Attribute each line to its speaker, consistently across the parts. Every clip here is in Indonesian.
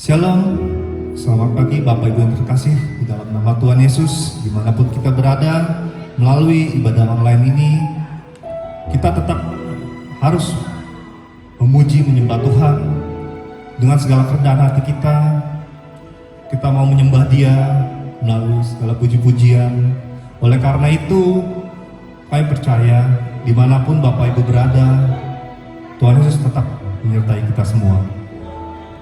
Speaker 1: Shalom, selamat pagi Bapak Ibu yang terkasih di dalam nama Tuhan Yesus. Dimanapun kita berada, melalui ibadah online ini, kita tetap harus memuji menyembah Tuhan dengan segala kerendahan hati kita. Kita mau menyembah Dia melalui segala puji-pujian. Oleh karena itu, kami percaya dimanapun Bapak Ibu berada, Tuhan Yesus tetap menyertai kita semua.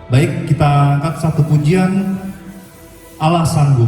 Speaker 1: Baik, kita angkat satu pujian, Allah Sanggup.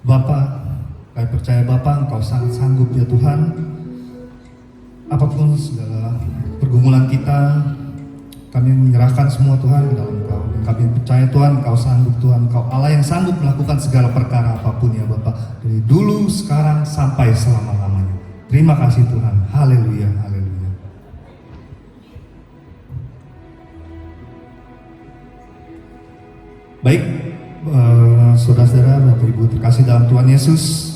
Speaker 1: Bapak, kami percaya Bapak, Engkau sangat sanggup ya Tuhan. Apapun segala pergumulan kita, kami menyerahkan semua Tuhan dalam Engkau. Kami percaya Tuhan, Engkau sanggup Tuhan. Engkau Allah yang sanggup melakukan segala perkara apapun ya Bapak. Dari dulu, sekarang, sampai selama-lamanya. Terima kasih Tuhan. Haleluya, haleluya. Baik, saudara-saudara, Bapak Ibu terkasih dalam Tuhan Yesus.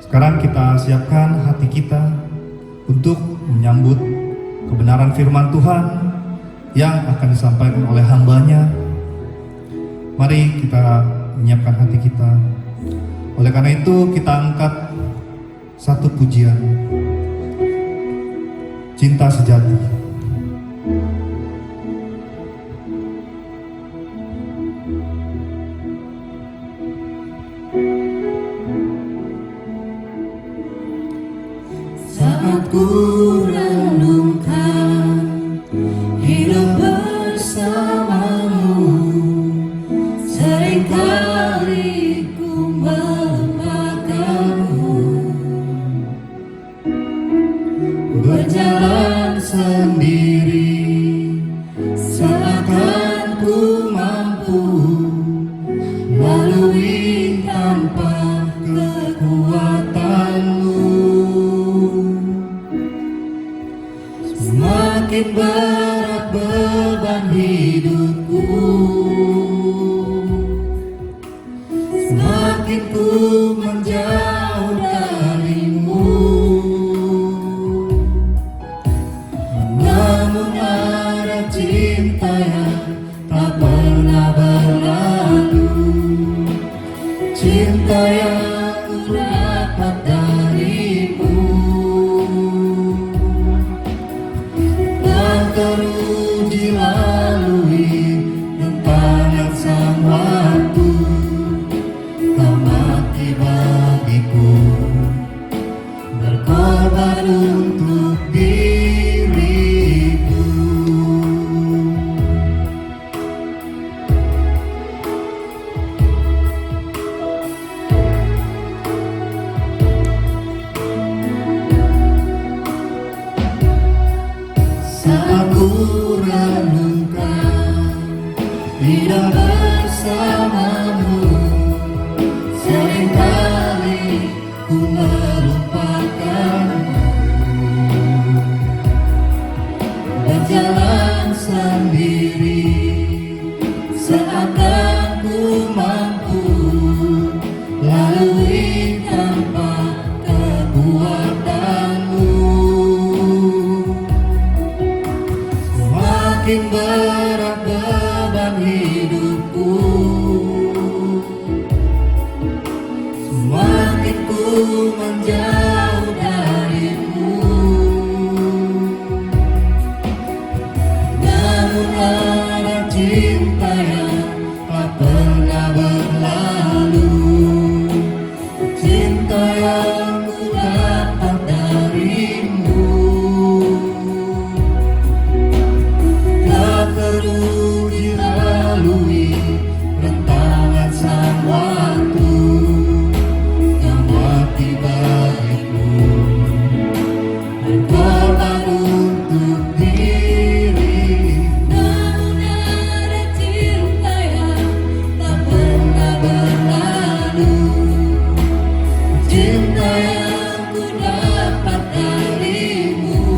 Speaker 1: Sekarang kita siapkan hati kita untuk menyambut kebenaran firman Tuhan yang akan disampaikan oleh hamba-Nya. Mari kita menyiapkan hati kita. Oleh karena itu kita angkat satu pujian Cinta Sejati.
Speaker 2: Saat ku renungkan hidup bersamamu, seringkali ku melupakanmu. Berjalan sendiri seakan ku mampu lalui tanpa kekuatanmu. Semakin berat beban hidupku, semakin ku menjauh darimu. Namun ada cinta yang tak pernah berlalu, cinta yang ku dapat darimu. Teruji lalui rintangan sang waktu, kau mati bagiku, berkorban untuk diriku. Saat ku renungkan hidup bersamamu, seringkali ku melupakanmu. Berjalan sendiri seakan ku mampu lalui tanpa kekuatanmu. Semakin berat beban hidupku, semakin ku menjauh darimu. Namun ada cinta yang tak pernah berlalu, cinta yang ku dapat darimu. Teruji lalui rintangan sang waktu, kau mati bagiku, berkorban untuk diri. Namun ada cinta yang tak pernah berlalu, cinta yang ku dapat darimu.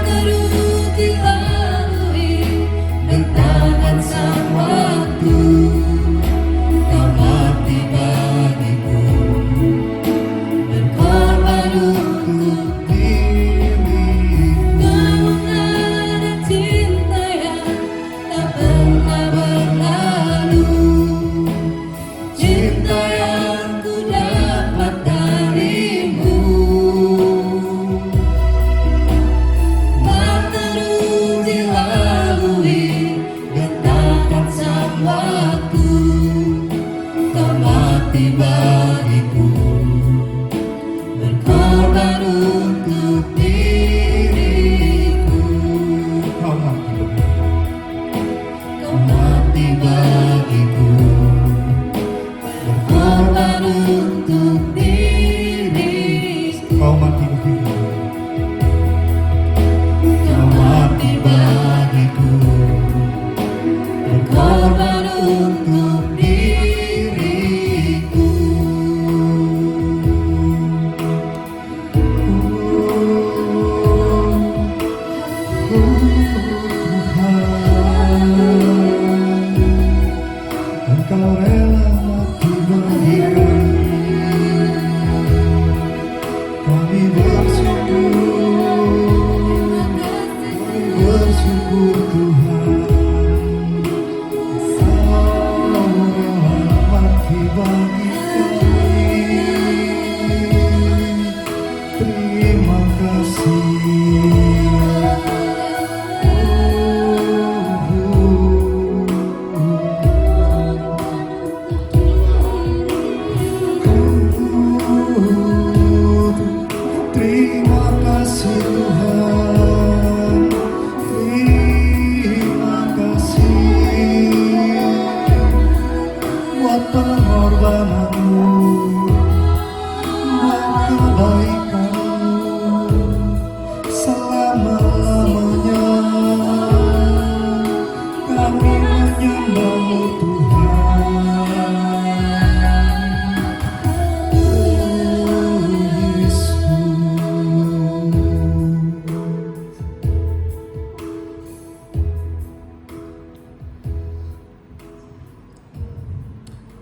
Speaker 2: Teruji lalui rintangan sang waktu, kau mati bagiku, berkorban untuk diri. Namun ada cinta yang tak pernah berlalu, cinta yang ku dapat darimu. Teruji lalui rintangan sang waktu, kau mati bagiku, berkorban untuk diriku. Kau mati bagiku, berkorban untuk diriku.
Speaker 1: Kau mati bagiku,
Speaker 2: Kau mati bagiku, berkorban untuk diriku.
Speaker 1: Engkau rela mati bagi kami, kami bersyukur. kasih Tuhan, terima kasih buat pengorbananmu, buat kebaikanmu selama-lamanya. Kami menyembahmu Tuhan. Oh Yesus.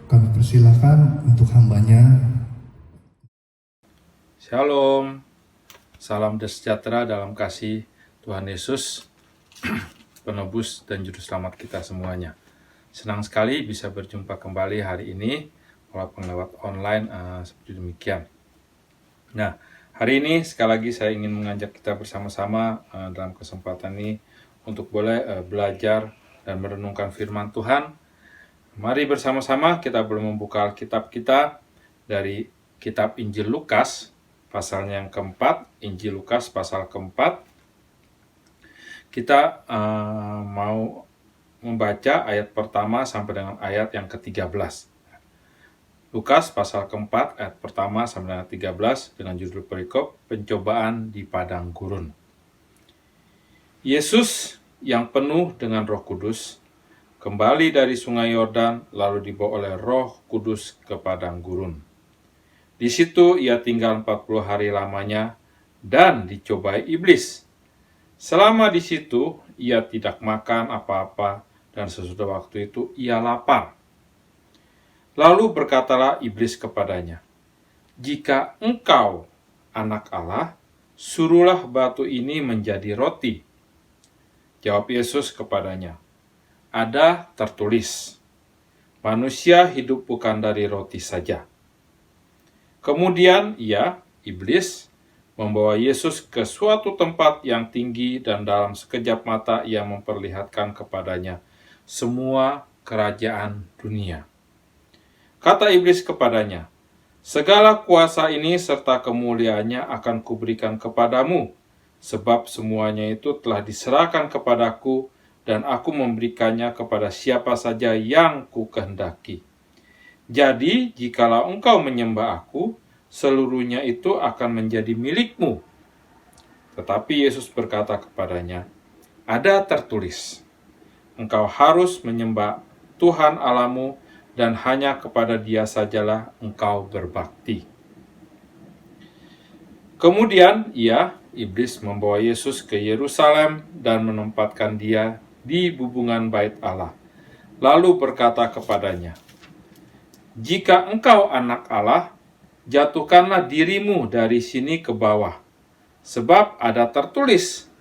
Speaker 1: Kami persilahkan untuk hambanya.
Speaker 3: Shalom, salam sejahtera dalam kasih Tuhan Yesus, penebus dan juru selamat kita semuanya. Senang sekali bisa berjumpa kembali hari ini, walaupun lewat online seperti demikian. Nah, hari ini sekali lagi saya ingin mengajak kita bersama-sama dalam kesempatan ini untuk boleh belajar dan merenungkan firman Tuhan. Mari bersama-sama kita boleh membuka Alkitab kita dari kitab Injil Lukas, pasalnya yang keempat, Injil Lukas pasal keempat. Kita mau membaca ayat pertama sampai dengan ayat yang ke-13. Lukas pasal keempat, ayat pertama sampai dengan 13 dengan judul perikop, Pencobaan di Padang Gurun. Yesus yang penuh dengan Roh Kudus kembali dari sungai Yordan lalu dibawa oleh Roh Kudus ke padang gurun. Di situ ia tinggal 40 hari lamanya dan dicobai iblis. Selama di situ ia tidak makan apa-apa dan sesudah waktu itu ia lapar. Lalu berkatalah iblis kepadanya, "Jika engkau anak Allah, suruhlah batu ini menjadi roti." Jawab Yesus kepadanya, "Ada tertulis, manusia hidup bukan dari roti saja." Kemudian iblis, membawa Yesus ke suatu tempat yang tinggi dan dalam sekejap mata ia memperlihatkan kepadanya semua kerajaan dunia. Kata iblis kepadanya, "Segala kuasa ini serta kemuliaannya akan kuberikan kepadamu, sebab semuanya itu telah diserahkan kepadaku dan aku memberikannya kepada siapa saja yang kukehendaki. Jadi, jikalau engkau menyembah aku, seluruhnya itu akan menjadi milikmu." Tetapi Yesus berkata kepadanya, "Ada tertulis, engkau harus menyembah Tuhan Allahmu dan hanya kepada Dia sajalah engkau berbakti." Kemudian iblis membawa Yesus ke Yerusalem dan menempatkan Dia di bubungan bait Allah. Lalu berkata kepadanya, "Jika engkau anak Allah, jatuhkanlah dirimu dari sini ke bawah. Sebab ada tertulis,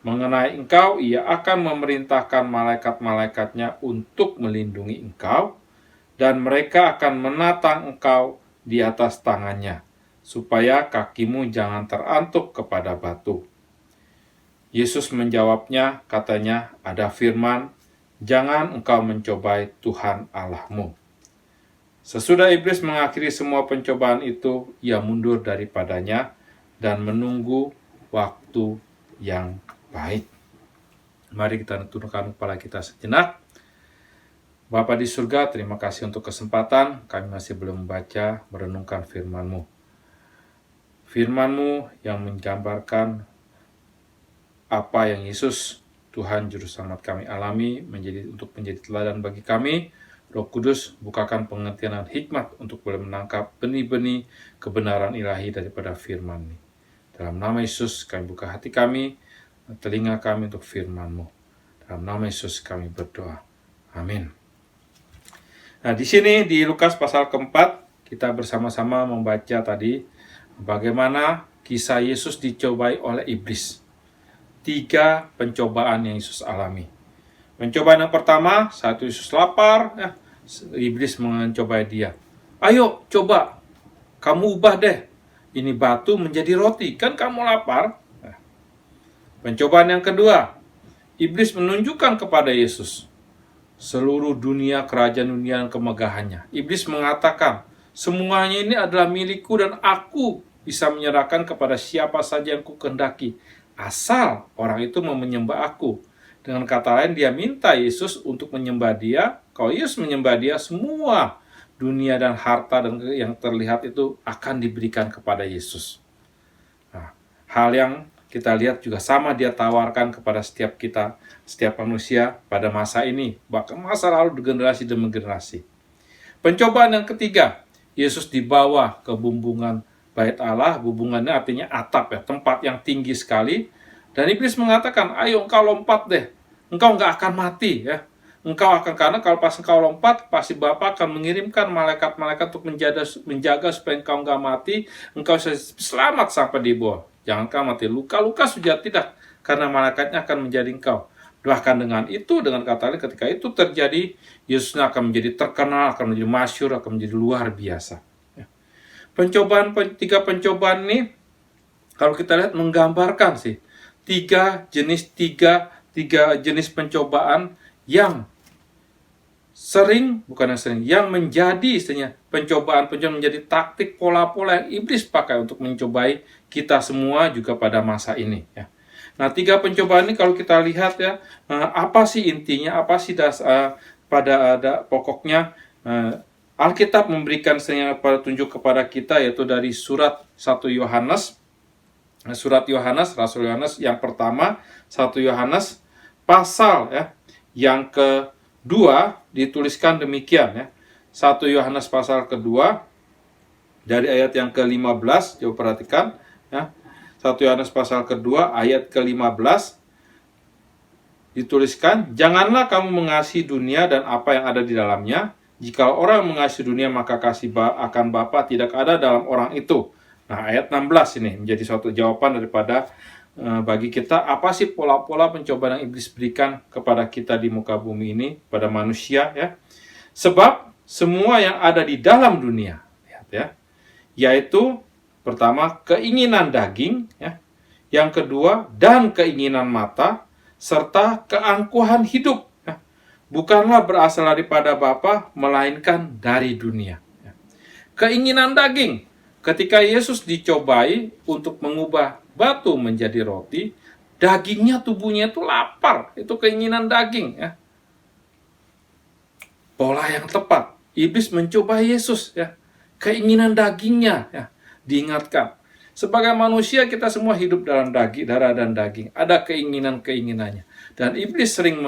Speaker 3: mengenai engkau ia akan memerintahkan malaikat-malaikatnya untuk melindungi engkau, dan mereka akan menatang engkau di atas tangannya, supaya kakimu jangan terantuk kepada batu." Yesus menjawabnya, katanya, "Ada firman, jangan engkau mencobai Tuhan Allahmu." Sesudah iblis mengakhiri semua pencobaan itu, ia mundur daripadanya dan menunggu waktu yang baik. Mari kita tundukkan kepala kita sejenak. Bapa di surga, terima kasih untuk kesempatan kami masih belum membaca, merenungkan firman-Mu. Firman-Mu yang menggambarkan apa yang Yesus, Tuhan Juru Selamat kami alami, untuk menjadi teladan bagi kami. Roh Kudus, bukakan pengertian dan hikmat untuk boleh menangkap benih-benih kebenaran ilahi daripada firman ini. Dalam nama Yesus kami buka hati kami, telinga kami untuk firman-Mu. Dalam nama Yesus kami berdoa. Amin. Nah, di sini di Lukas pasal keempat, kita bersama-sama membaca tadi bagaimana kisah Yesus dicobai oleh iblis. 3 pencobaan yang Yesus alami. Pencobaan yang pertama, saat Yesus lapar, iblis mencobai dia. "Ayo, coba, kamu ubah deh, ini batu menjadi roti, kan kamu lapar." Pencobaan yang kedua, iblis menunjukkan kepada Yesus seluruh dunia, kerajaan dunia dan kemegahannya. Iblis mengatakan, "Semuanya ini adalah milikku dan aku bisa menyerahkan kepada siapa saja yang kukehendaki, asal orang itu mau menyembah aku. Dengan kata lain, dia minta Yesus untuk menyembah dia. Kalau Yesus menyembah dia, semua dunia dan harta dan yang terlihat itu akan diberikan kepada Yesus. Nah, hal yang kita lihat juga sama dia tawarkan kepada setiap kita, setiap manusia pada masa ini, bahkan masa lalu generasi demi generasi. Pencobaan yang ketiga, Yesus dibawa ke bumbungan Bait Allah. Bumbungannya artinya atap, ya, tempat yang tinggi sekali. Dan iblis mengatakan, ayo engkau lompat deh, engkau nggak akan mati, ya. Engkau akan, karena kalau pas engkau lompat, pasti Bapa akan mengirimkan malaikat-malaikat untuk menjaga supaya engkau nggak mati, engkau selamat sampai di bawah. Jangan kau mati, luka-luka sudah tidak, karena malaikatnya akan menjadi engkau. Bahkan dengan itu, dengan kata lain, ketika itu terjadi, Yesusnya akan menjadi terkenal, akan menjadi masyhur, akan menjadi luar biasa. Tiga pencobaan ini, kalau kita lihat menggambarkan sih, tiga jenis pencobaan yang yang menjadi istilahnya pencobaan menjadi taktik pola-pola yang iblis pakai untuk mencobai kita semua juga pada masa ini, ya. Nah, tiga pencobaan ini kalau kita lihat, ya, apa sih intinya, apa sih pada pokoknya, Alkitab memberikan petunjuk kepada kita, yaitu dari surat 1 Yohanes, Rasul Yohanes yang pertama, 1 Yohanes pasal, ya, yang kedua dituliskan demikian, ya. 1 Yohanes pasal kedua dari ayat yang ke-15, coba perhatikan, ya. 1 Yohanes pasal kedua ayat ke-15 dituliskan, janganlah kamu mengasihi dunia dan apa yang ada di dalamnya. Jika orang mengasihi dunia, maka kasih akan Bapa tidak ada dalam orang itu. Nah, ayat 16 ini menjadi suatu jawaban daripada bagi kita, apa sih pola-pola pencobaan yang iblis berikan kepada kita di muka bumi ini, pada manusia, ya. Sebab semua yang ada di dalam dunia, lihat, ya, yaitu pertama keinginan daging, ya. Yang kedua, dan keinginan mata, serta keangkuhan hidup, ya, bukanlah berasal daripada Bapa, melainkan dari dunia. Ya. Keinginan daging, ketika Yesus dicobai untuk mengubah batu menjadi roti, dagingnya, tubuhnya itu lapar, itu keinginan daging, ya. Pola yang tepat, iblis mencoba Yesus, ya. Keinginan dagingnya, ya, diingatkan. Sebagai manusia kita semua hidup dalam darah dan daging, ada keinginan-keinginannya. Dan iblis sering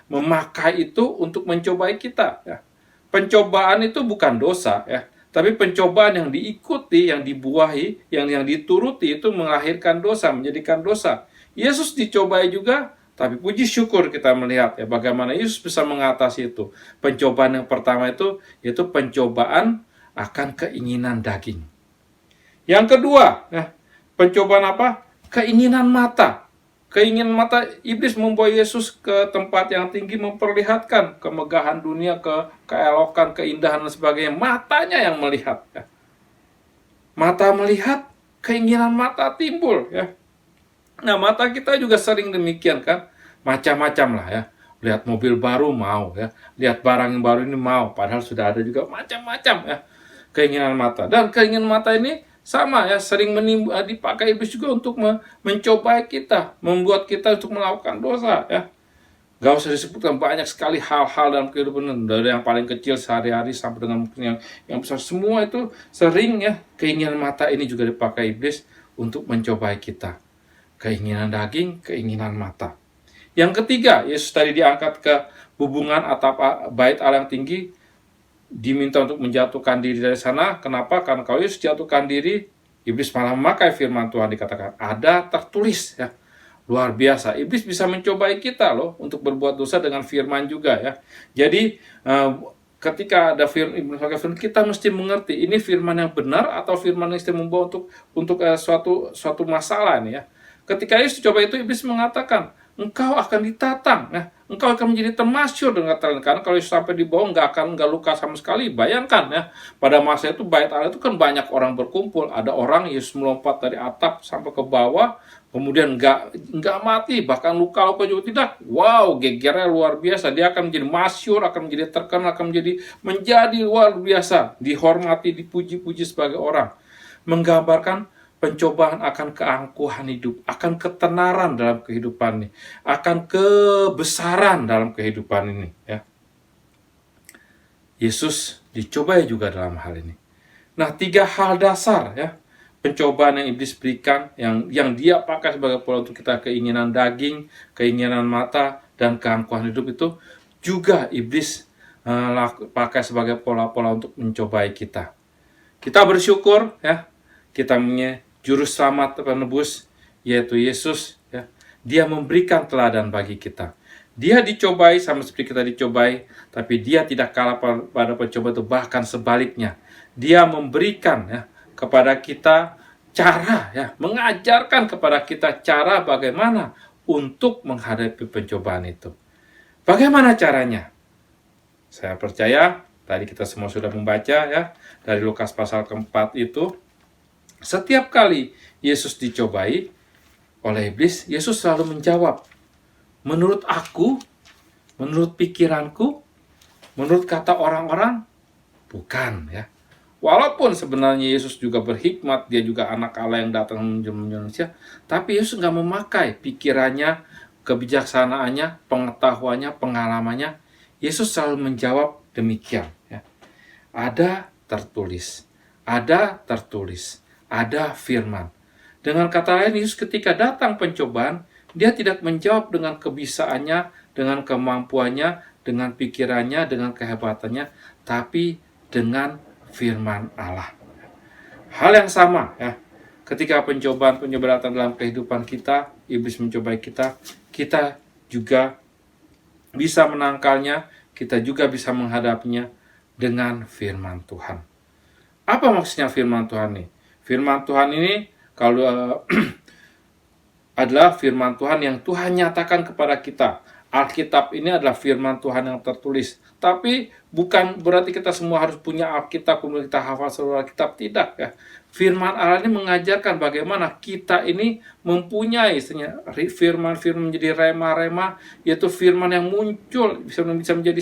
Speaker 3: memakai itu untuk mencobai kita, ya. Pencobaan itu bukan dosa, ya. Tapi pencobaan yang diikuti, yang dibuahi, yang dituruti itu melahirkan dosa, menjadikan dosa. Yesus dicobai juga, tapi puji syukur kita melihat, ya, bagaimana Yesus bisa mengatasi itu. Pencobaan yang pertama itu yaitu pencobaan akan keinginan daging. Yang kedua, ya, pencobaan apa? Keinginan mata. Keinginan mata, iblis membawa Yesus ke tempat yang tinggi, memperlihatkan kemegahan dunia, keelokan, keindahan dan sebagainya. Matanya yang melihat, ya. Mata melihat, keinginan mata timbul, ya. Nah, mata kita juga sering demikian, kan? Macam-macam lah, ya. Lihat mobil baru mau, ya. Lihat barang yang baru ini mau, padahal sudah ada juga macam-macam, ya. Keinginan mata. Dan keinginan mata ini sama, ya, sering dipakai iblis juga untuk mencobai kita, membuat kita untuk melakukan dosa, ya. Gak usah disebutkan, banyak sekali hal-hal dalam kehidupan, dari yang paling kecil sehari-hari sampai dengan yang besar, semua itu sering, ya, keinginan mata ini juga dipakai iblis untuk mencobai kita. Keinginan daging, keinginan mata. Yang ketiga, Yesus tadi diangkat ke hubungan atap bait Allah yang tinggi, diminta untuk menjatuhkan diri dari sana. Kenapa? Karena kalau Yesus jatuhkan diri, iblis malah memakai firman Tuhan, dikatakan ada tertulis, ya. Luar biasa, iblis bisa mencobai kita loh untuk berbuat dosa dengan firman juga, ya. Jadi ketika ada firman, kita mesti mengerti ini firman yang benar atau firman yang membawa untuk suatu masalah nih, ya. Ketika Yesus coba itu, iblis mengatakan engkau akan ditatang, ya. Engkau akan menjadi termasyhur dengan kata lain. Karena kalau sampai di bawah nggak luka sama sekali. Bayangkan, ya, pada masa itu bait Allah itu kan banyak orang berkumpul. Ada orang Yesus melompat dari atap sampai ke bawah, kemudian nggak mati, bahkan luka-luka juga tidak. Wow, gegernya luar biasa. Dia akan menjadi masyhur, akan menjadi terkenal, akan menjadi luar biasa, dihormati, dipuji-puji sebagai orang. menggambarkan pencobaan akan keangkuhan hidup, akan ketenaran dalam kehidupan ini, akan kebesaran dalam kehidupan ini. Ya. Yesus dicobai juga dalam hal ini. Nah, 3 hal dasar ya pencobaan yang iblis berikan, yang dia pakai sebagai pola untuk kita, keinginan daging, keinginan mata, dan keangkuhan hidup, itu juga iblis pakai sebagai pola-pola untuk mencobai kita. Kita bersyukur ya, kita punya juru selamat penebus yaitu Yesus ya. Dia memberikan teladan bagi kita. Dia dicobai sama seperti kita dicobai, tapi dia tidak kalah pada pencobaan itu, bahkan sebaliknya. Dia memberikan ya kepada kita cara ya, mengajarkan kepada kita cara bagaimana untuk menghadapi pencobaan itu. Bagaimana caranya? Saya percaya tadi kita semua sudah membaca ya dari Lukas pasal keempat itu. Setiap kali Yesus dicobai oleh iblis, Yesus selalu menjawab, menurut aku, menurut pikiranku, menurut kata orang-orang, bukan ya. Walaupun sebenarnya Yesus juga berhikmat, dia juga anak Allah yang datang menuju manusia, tapi Yesus nggak memakai pikirannya, kebijaksanaannya, pengetahuannya, pengalamannya. Yesus selalu menjawab demikian. Ya. Ada tertulis, ada firman. Dengan kata lain, Yesus ketika datang pencobaan, dia tidak menjawab dengan kebisaannya, dengan kemampuannya, dengan pikirannya, dengan kehebatannya, tapi dengan firman Allah. Hal yang sama ya, ketika pencobaan datang dalam kehidupan kita, iblis mencobai kita, kita juga bisa menangkalnya, kita juga bisa menghadapinya dengan firman Tuhan. Apa maksudnya firman Tuhan ini? Firman Tuhan ini kalau adalah firman Tuhan yang Tuhan nyatakan kepada kita. Alkitab ini adalah firman Tuhan yang tertulis. Tapi bukan berarti kita semua harus punya Alkitab, kemudian kita hafal seluruh Alkitab. Tidak ya. Firman Allah ini mengajarkan bagaimana kita ini mempunyai firman-firman menjadi rema-rema, yaitu firman yang muncul bisa menjadi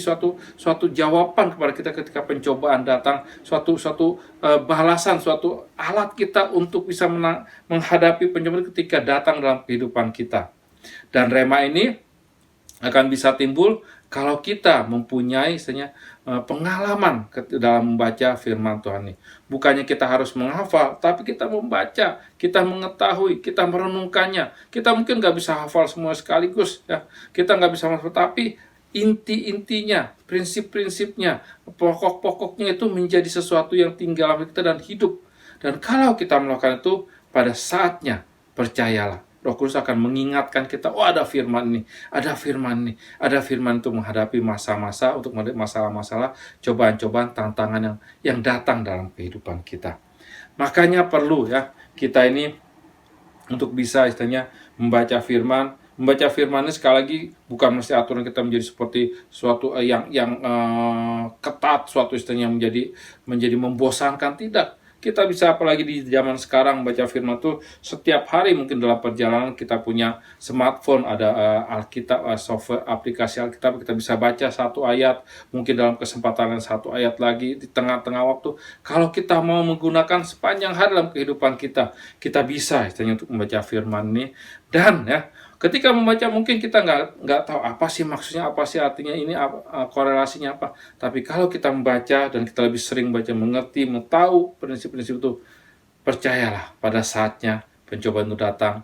Speaker 3: suatu jawaban kepada kita ketika pencobaan datang, suatu balasan, suatu alat kita untuk bisa menghadapi pencobaan ketika datang dalam kehidupan kita. Dan rema ini akan bisa timbul kalau kita mempunyai pengalaman dalam membaca firman Tuhan ini. Bukannya kita harus menghafal, tapi kita membaca, kita mengetahui, kita merenungkannya. Kita mungkin nggak bisa hafal semua sekaligus, ya. Kita nggak bisa hafal, tapi inti-intinya, prinsip-prinsipnya, pokok-pokoknya itu menjadi sesuatu yang tinggal dalam kita dan hidup. Dan kalau kita melakukan itu, pada saatnya, percayalah, Roh Kudus akan mengingatkan kita, oh ada firman ini, ada firman ini, ada firman untuk menghadapi masa-masa, untuk menghadapi masalah-masalah, cobaan-cobaan, tantangan yang datang dalam kehidupan kita. Makanya perlu ya, kita ini untuk bisa istilahnya membaca firman ini sekali lagi bukan mesti aturan kita menjadi seperti suatu yang ketat, suatu istilahnya menjadi membosankan, tidak. Kita bisa apalagi di zaman sekarang baca firman itu setiap hari, mungkin dalam perjalanan kita punya smartphone, ada Alkitab, software aplikasi Alkitab, kita bisa baca satu ayat, mungkin dalam kesempatan satu ayat lagi di tengah-tengah waktu. Kalau kita mau menggunakan sepanjang hari dalam kehidupan kita bisa istilahnya untuk membaca firman ini. Dan ya, ketika membaca mungkin kita nggak tahu apa sih maksudnya, apa sih artinya ini, korelasinya apa. Tapi kalau kita membaca dan kita lebih sering baca, mengerti, tahu prinsip-prinsip itu, percayalah pada saatnya pencobaan itu datang,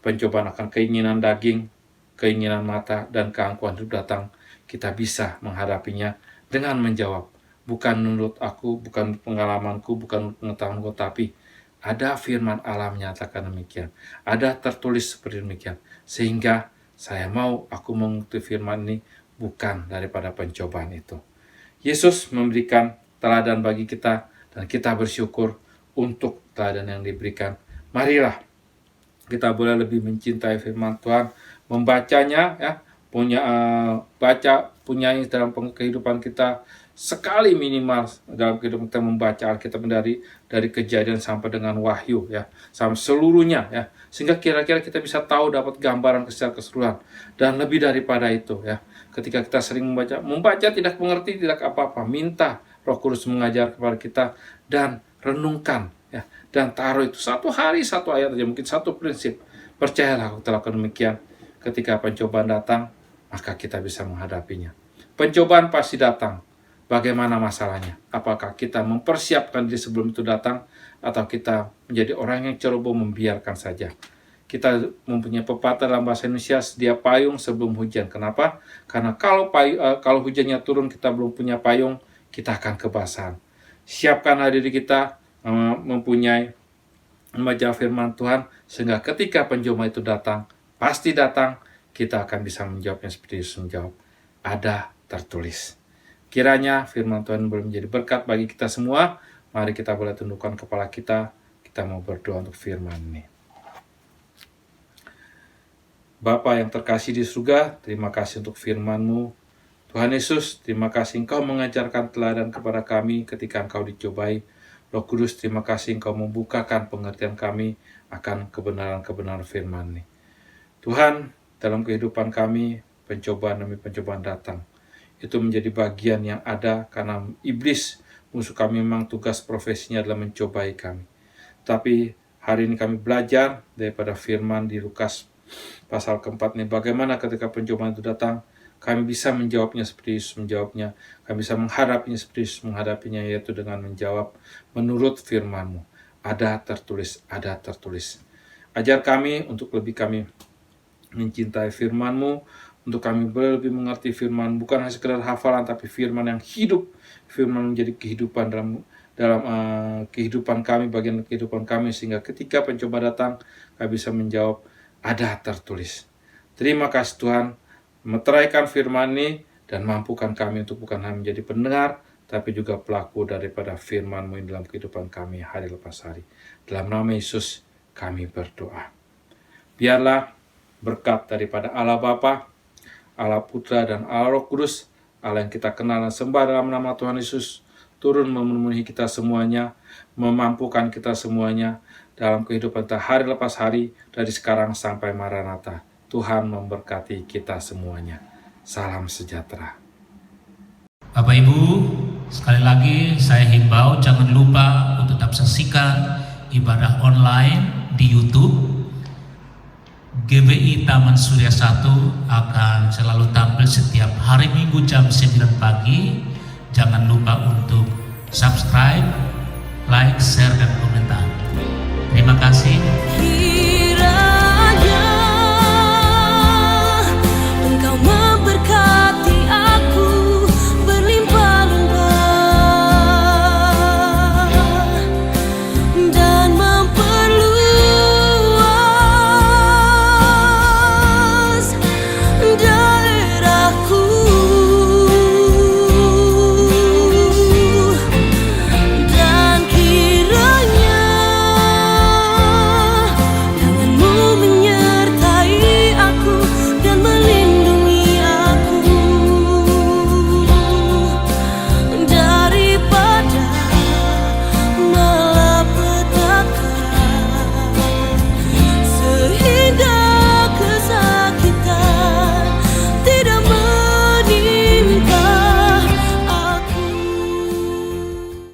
Speaker 3: pencobaan akan keinginan daging, keinginan mata, dan keangkuhan hidup datang, kita bisa menghadapinya dengan menjawab, bukan menurut aku, bukan pengalamanku, bukan pengetahuanku, tapi ada firman Allah menyatakan demikian, ada tertulis seperti demikian, sehingga aku mengikuti firman ini bukan daripada pencobaan itu. Yesus memberikan teladan bagi kita dan kita bersyukur untuk teladan yang diberikan. Marilah kita boleh lebih mencintai firman Tuhan, membacanya ya, punya dalam kehidupan kita sekali minimal dalam kehidupan kita, membaca Alkitab dari Kejadian sampai dengan Wahyu ya, sampai seluruhnya ya, sehingga kira-kira kita bisa tahu, dapat gambaran secara keseluruhan. Dan lebih daripada itu ya, ketika kita sering membaca tidak mengerti, tidak apa-apa, minta Roh Kudus mengajar kepada kita dan renungkan ya, dan taruh itu satu hari, satu ayat aja, mungkin satu prinsip. Percayalah kalau kita lakukan demikian, ketika pencobaan datang, maka kita bisa menghadapinya. Pencobaan pasti datang. Bagaimana masalahnya? Apakah kita mempersiapkan diri sebelum itu datang, atau kita menjadi orang yang ceroboh membiarkan saja? Kita mempunyai pepatah dalam bahasa Indonesia, sedia payung sebelum hujan. Kenapa? Karena kalau hujannya turun, kita belum punya payung, kita akan kebasahan. Siapkanlah diri kita mempunyai membaca firman Tuhan, sehingga ketika pencobaan itu datang, pasti datang, kita akan bisa menjawabnya seperti Yesus menjawab, ada tertulis. Kiranya firman Tuhan boleh menjadi berkat bagi kita semua. Mari kita boleh tundukkan kepala kita mau berdoa untuk firman ini. Bapa yang terkasih di surga, terima kasih untuk firman-Mu. Tuhan Yesus, terima kasih Engkau mengajarkan teladan kepada kami ketika Engkau dicobai. Roh Kudus, terima kasih Engkau membukakan pengertian kami akan kebenaran-kebenaran firman ini. Tuhan, dalam kehidupan kami, pencobaan demi pencobaan datang. Itu menjadi bagian yang ada karena iblis, musuh kami, memang tugas profesinya adalah mencobai kami. Tapi hari ini kami belajar daripada firman di Lukas pasal keempat ini, bagaimana ketika pencobaan itu datang, kami bisa menjawabnya seperti Yesus menjawabnya. Kami bisa menghadapinya seperti Yesus menghadapinya, yaitu dengan menjawab menurut firman-Mu. Ada tertulis, ada tertulis. Ajar kami untuk lebih kami mencintai firman-Mu, untuk kami lebih mengerti firman, bukan hanya sekedar hafalan, tapi firman yang hidup. Firman menjadi kehidupan dalam kehidupan kami, bagian kehidupan kami, sehingga ketika pencobaan datang, kami bisa menjawab, ada tertulis. Terima kasih Tuhan, meteraikan firman ini, dan mampukan kami untuk bukan hanya menjadi pendengar, tapi juga pelaku daripada firman-Mu dalam kehidupan kami hari lepas hari. Dalam nama Yesus, kami berdoa. Biarlah berkat daripada Allah Bapa, Allah Putra, dan Allah Roh Kudus, Allah yang kita kenal dan sembah dalam nama Tuhan Yesus, turun memenuhi kita semuanya, memampukan kita semuanya dalam kehidupan kita hari lepas hari, dari sekarang sampai Maranatha. Tuhan memberkati kita semuanya. Salam sejahtera.
Speaker 4: Bapak Ibu, sekali lagi saya himbau jangan lupa untuk tetap saksikan ibadah online di YouTube. GBI Taman Surya 1 akan selalu tampil setiap hari Minggu jam 9 pagi. Jangan lupa untuk subscribe, like, share, dan komentar. Terima kasih.